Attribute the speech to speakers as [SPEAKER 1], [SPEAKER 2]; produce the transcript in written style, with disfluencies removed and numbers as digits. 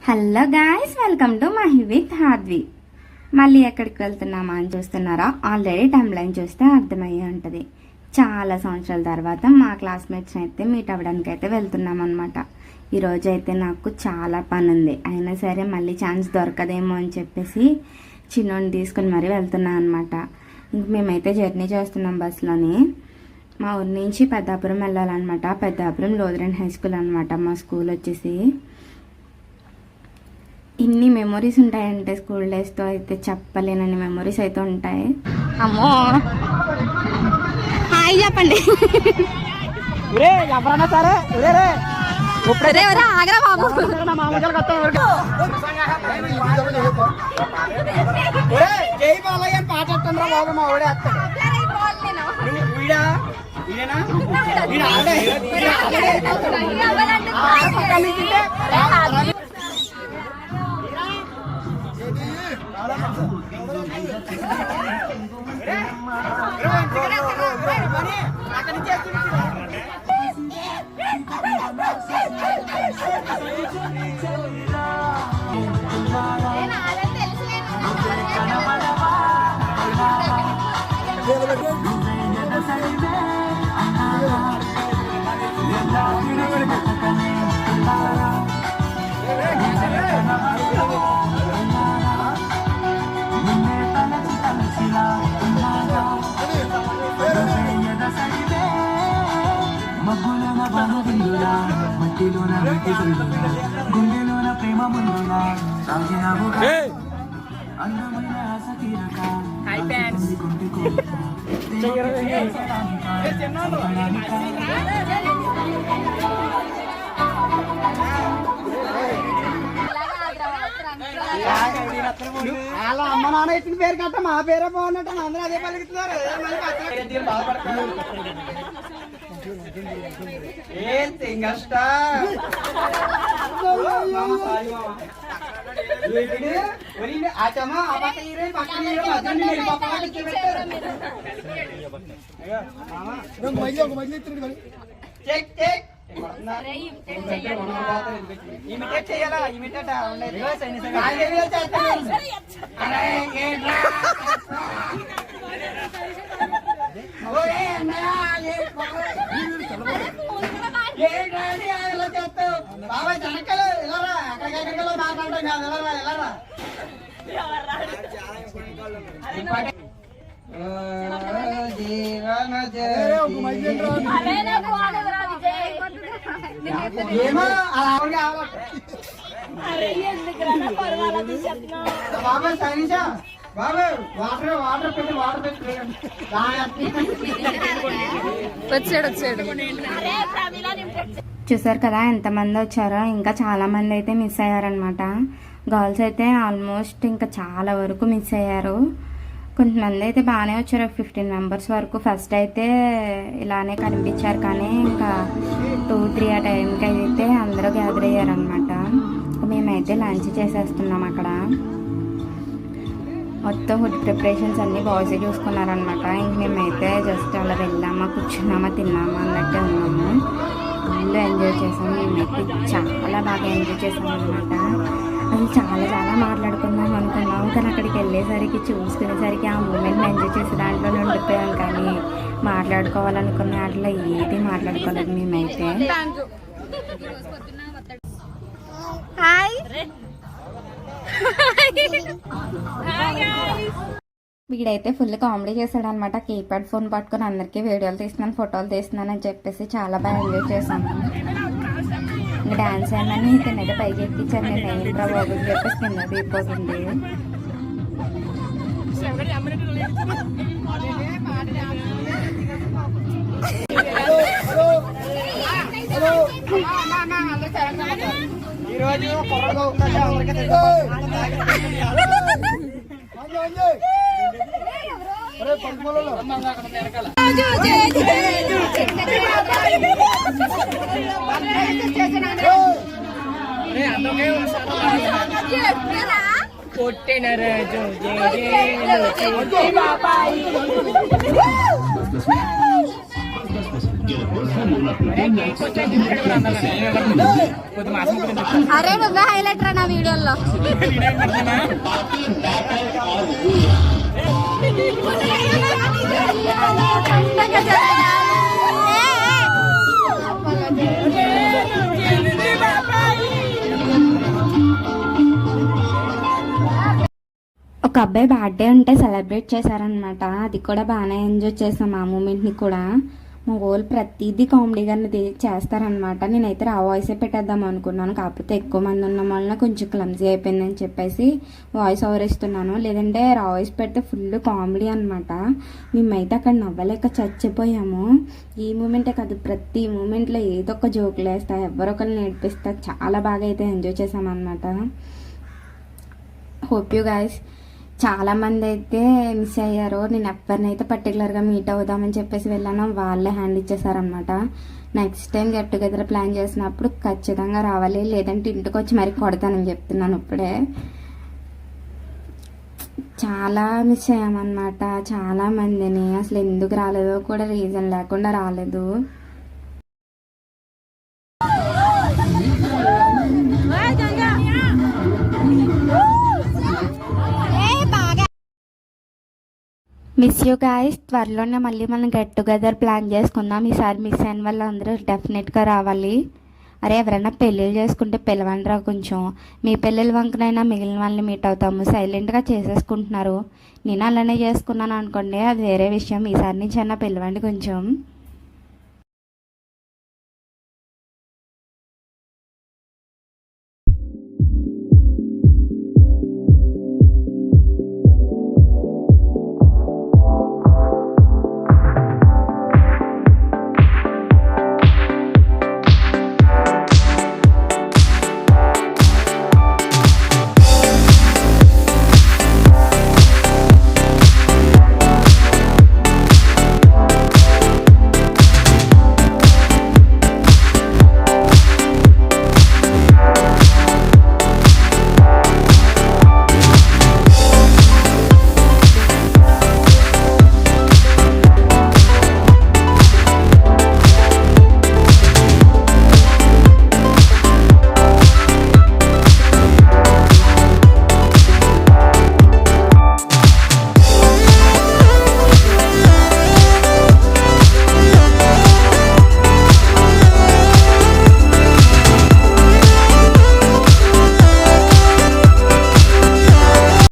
[SPEAKER 1] Hello guys, welcome to Mahi with Hardvi. మళ్ళీ ఎక్కడికి వెళ్తున్నామా అని చూస్తున్నారా? ఆల్రెడీ టైమ్ లైన్ చూస్తే అర్థమయ్యే ఉంటుంది. చాలా సంవత్సరాల తర్వాత మా క్లాస్మేట్స్ని అయితే మీట్ అవ్వడానికి అయితే వెళ్తున్నాం అనమాట. ఈరోజు అయితే నాకు చాలా పని ఉంది, అయినా సరే మళ్ళీ ఛాన్స్ దొరకదేమో అని చెప్పేసి చిన్నోని తీసుకుని మరీ వెళ్తున్నాం అనమాట. ఇంక మేమైతే జర్నీ చేస్తున్నాం బస్సులోని. మా ఊరి నుంచి పెద్దాపురం వెళ్ళాలన్నమాట. పెద్దాపురం లోదరన్ హై స్కూల్ అనమాట మా స్కూల్ వచ్చేసి. ఇన్ని మెమొరీస్ ఉంటాయంటే స్కూల్ డేస్తో అయితే చెప్పలేనన్ని మెమొరీస్ అయితే ఉంటాయి. అమ్మో, హాయ్ చెప్పండి. ఆగరా బాబు.
[SPEAKER 2] గుండెలోన ప్రేమ ముందులా అందమైన ఆశ తీరక
[SPEAKER 3] అలా అమ్మ నాన్న ఇచ్చిన పేరు కట్ట మా పేరే బాగున్నట్టు అందరూ అదే పలుకుతున్నారు. ఇమిటేట్ చేయాలా? ఇమిటేట్ బాబా జనకలు ఇలా ఎక్కడికెక్కడికలో మాట్లాడటం కాదు. ఎలా ఏమో బాబా సైనిషా బాబా వాటర్ పెట్టి
[SPEAKER 1] వచ్చాడు. చూసారు కదా ఎంతమంది వచ్చారో. ఇంకా చాలా మంది అయితే మిస్ అయ్యారనమాట. గర్ల్స్ అయితే ఆల్మోస్ట్ ఇంకా చాలా వరకు మిస్ అయ్యారు. కొంతమంది అయితే బాగానే వచ్చారు, 15 మెంబర్స్ వరకు. ఫస్ట్ అయితే ఇలానే కనిపించారు, కానీ ఇంకా 2-3 ఆ టైంకి అయితే అందరూ గ్యాదర్ అయ్యారనమాట. మేమైతే లంచ్ చేసేస్తున్నాం అక్కడ. మొత్తం ఫుడ్ ప్రిపరేషన్స్ అన్నీ బాయ్స్ చూసుకున్నారనమాట. ఇంక మేమైతే జస్ట్ అలా వెళ్ళామా, కూర్చున్నామా, తిన్నామా అన్నట్టు ఉన్నాము. ఫుల్ ఎంజాయ్ చేసాము. మేమైతే చాలా బాగా ఎంజాయ్ చేసాము అనమాట. అది చాలా మాట్లాడుకుందాం అనుకున్నాం, కానీ అక్కడికి వెళ్ళేసరికి చూసుకునేసరికి ఆ మూమెంట్ని ఎంజాయ్ చేసే దాంట్లో ఉండిపోయాం. కానీ మాట్లాడుకోవాలనుకున్న వాటిలో ఏది మాట్లాడుకోలేదు మేమైతే. వీడైతే ఫుల్ కామెడీ చేశాడు అనమాట. కీప్యాడ్ ఫోన్ పట్టుకొని అందరికీ వీడియోలు తీస్తున్నాను, ఫోటోలు తీస్తున్నాను అని చెప్పేసి చాలా బాగా ఎంజాయ్ చేశాను. ఇంకా డాన్స్ అయినా కింద పైకి ఎక్కించాను. నేను ఏంట్రా బాబు అని చెప్పేసి కింద దిగిపోతుంది.
[SPEAKER 3] కొట్టిన రోజు
[SPEAKER 1] అరే నువ్వే హైలైట్ రా నా వీడియోలో. ఒక అబ్బాయి బర్త్డే ఉంటే సెలబ్రేట్ చేశారనమాట. అది కూడా బాగానే ఎంజాయ్ చేసాం ఆ మూమెంట్ని కూడా. మా వాళ్ళు ప్రతిదీ కామెడీగానే చేస్తారనమాట. నేనైతే రా వాయిసే పెట్టేద్దాం అనుకున్నాను, కాకపోతే ఎక్కువ మంది ఉన్న వలన కొంచెం క్లమ్జీ అయిపోయిందని చెప్పేసి వాయిస్ ఓవర్ ఇస్తున్నాను. లేదంటే రా వాయిస్ పెడితే ఫుల్ కామెడీ అనమాట. మేమైతే అక్కడ నవ్వలేక చచ్చిపోయాము. ఈ మూమెంటే కాదు, ప్రతి మూమెంట్లో ఏదో ఒక జోకులు వేస్తా, ఎవరొకరు నేర్పిస్తా. చాలా బాగా అయితే ఎంజాయ్ చేసామన్నమాట. Hope you guys. చాలామంది అయితే మిస్ అయ్యారు. నేను ఎవరినైతే పర్టికులర్గా మీట్ అవుదామని చెప్పేసి వెళ్ళాను, వాళ్ళే హ్యాండ్ ఇచ్చేసారనమాట. Next time get together plan చేసినప్పుడు ఖచ్చితంగా రావాలి, లేదంటే ఇంటికి వచ్చి మరి కొడతానని చెప్తున్నాను ఇప్పుడే. చాలా మిస్ అయ్యామన్నమాట చాలామందిని. అసలు ఎందుకు రాలేదో కూడా రీజన్ లేకుండా రాలేదు. Miss you guys. త్వరలోనే మళ్ళీ మనం గెట్ టుగెదర్ ప్లాన్ చేసుకుందాం. ఈసారి మిస్ అయిన వాళ్ళు అందరూ డెఫినెట్గా రావాలి. అరే ఎవరైనా పెళ్ళిళ్ళు చేసుకుంటే పిలవండిరా కొంచెం. మీ పెళ్ళిళ్ళ వంకనైనా మిగిలిన వాళ్ళని మీట్ అవుతాము. సైలెంట్గా చేసేసుకుంటున్నారు. నేను అలానే చేసుకున్నాను అనుకోండి, అది వేరే విషయం. ఈసారి నుంచి అన్నా పిలవండి కొంచెం.